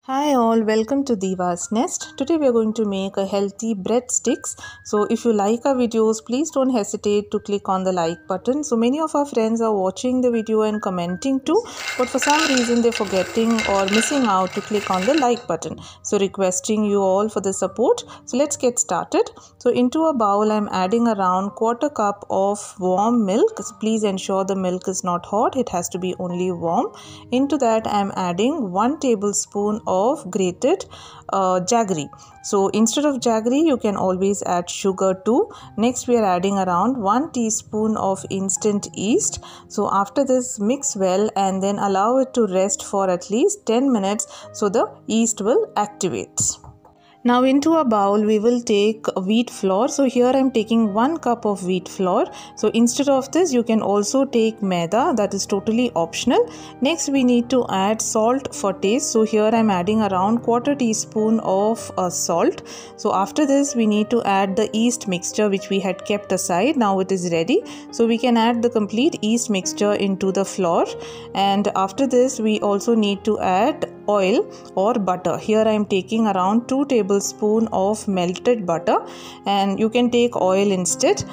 Hi all, welcome to Diva's Nest. Today we are going to make a healthy breadsticks. So if you like our videos, please don't hesitate to click on the like button. So many of our friends are watching the video and commenting too, but for some reason they're forgetting or missing out to click on the like button. So requesting you all for the support. So let's get started. So into a bowl I'm adding around 1/4 cup of warm milk. So please ensure the milk is not hot, it has to be only warm. Into that I'm adding 1 tablespoon of grated jaggery. So instead of jaggery you can always add sugar too. Next we are adding around 1 teaspoon of instant yeast. So after this, mix well and then allow it to rest for at least 10 minutes so the yeast will activate. Now into a bowl we will take wheat flour. So here I am taking 1 cup of wheat flour. So instead of this you can also take maida, that is totally optional. Next we need to add salt for taste. So here I am adding around 1/4 teaspoon of salt. So after this we need to add the yeast mixture which we had kept aside. Now it is ready. So we can add the complete yeast mixture into the flour, and after this we also need to add oil or butter. Here I am taking around 2 tablespoons of melted butter, and you can take oil instead.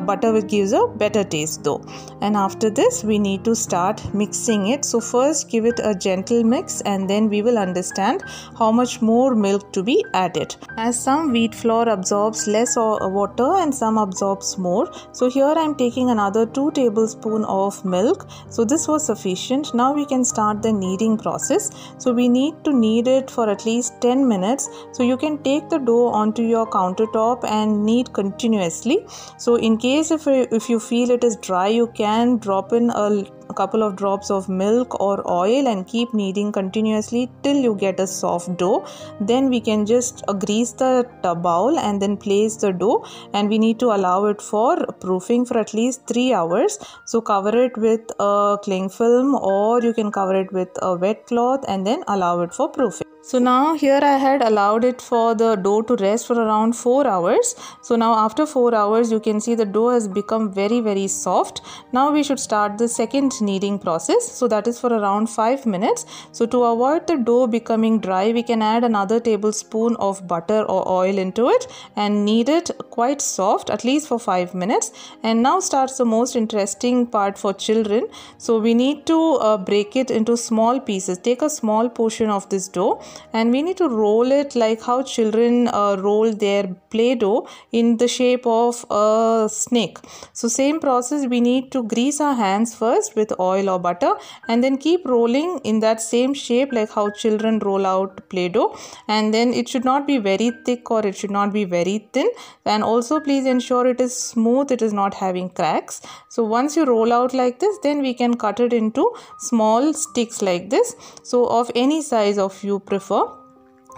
Butter will gives a better taste though. And after this we need to start mixing it. So first give it a gentle mix and then we will understand how much more milk to be added, as some wheat flour absorbs less water and some absorbs more. So here I am taking another 2 tablespoons of milk. So this was sufficient. Now we can start the kneading process. So we need to knead it for at least 10 minutes. So you can take the dough onto your countertop and knead continuously. So in case if you feel it is dry, you can drop in a couple of drops of milk or oil and keep kneading continuously till you get a soft dough. Then we can just grease the bowl and then place the dough, and we need to allow it for proofing for at least 3 hours. So cover it with a cling film or you can cover it with a wet cloth and then allow it for proofing. So now here I had allowed it for the dough to rest for around 4 hours. So now after 4 hours you can see the dough has become very soft. Now we should start the second kneading process. So that is for around 5 minutes. So to avoid the dough becoming dry, we can add another tablespoon of butter or oil into it and knead it quite soft at least for 5 minutes. And now starts the most interesting part for children. So we need to break it into small pieces. Take a small portion of this dough and we need to roll it like how children roll their play-doh in the shape of a snake. So same process, we need to grease our hands first with oil or butter and then keep rolling in that same shape like how children roll out play-doh. And then it should not be very thick or it should not be very thin, and also please ensure it is smooth, it is not having cracks. So once you roll out like this, then we can cut it into small sticks like this, so of any size of you prefer.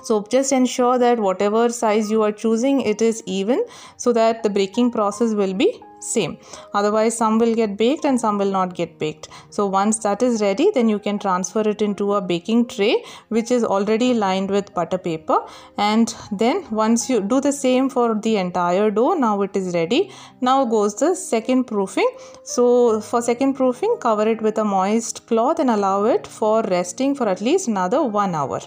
So just ensure that whatever size you are choosing, it is even, so that the baking process will be same. Otherwise some will get baked and some will not get baked. So once that is ready, then you can transfer it into a baking tray which is already lined with butter paper. And then once you do the same for the entire dough, now it is ready. Now goes the second proofing. So for second proofing, cover it with a moist cloth and allow it for resting for at least another 1 hour.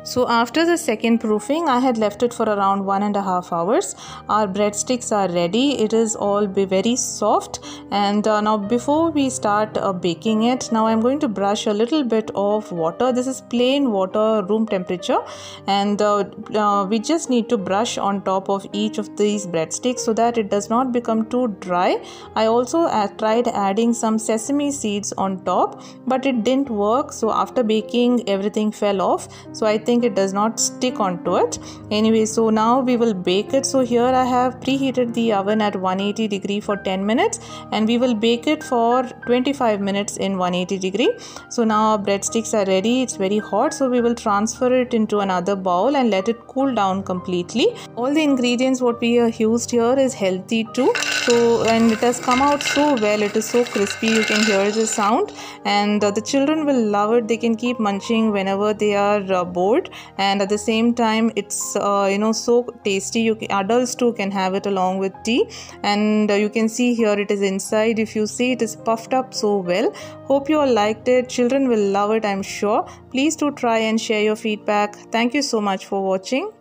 So after the second proofing, I had left it for around 1.5 hours. Our breadsticks are ready. It is all very soft. And now before we start baking it, now I'm going to brush a little bit of water. This is plain water, room temperature. And we just need to brush on top of each of these breadsticks so that it does not become too dry. I also tried adding some sesame seeds on top, but it didn't work. So after baking, everything fell off. So I think it does not stick onto it. Anyway, so now we will bake it. So here I have preheated the oven at 180 degree for 10 minutes and we will bake it for 25 minutes in 180 degree. So now our breadsticks are ready. It's very hot, so we will transfer it into another bowl and let it cool down completely. All the ingredients what we have used here is healthy too. So, and it has come out so well. It is so crispy. You can hear the sound, and the children will love it. They can keep munching whenever they are bored, and at the same time it's so tasty. Adults too can have it along with tea. And you can see here it is inside. If you see, it is puffed up so well. Hope you all liked it. Children will love it, I'm sure. Please do try and share your feedback. Thank you so much for watching.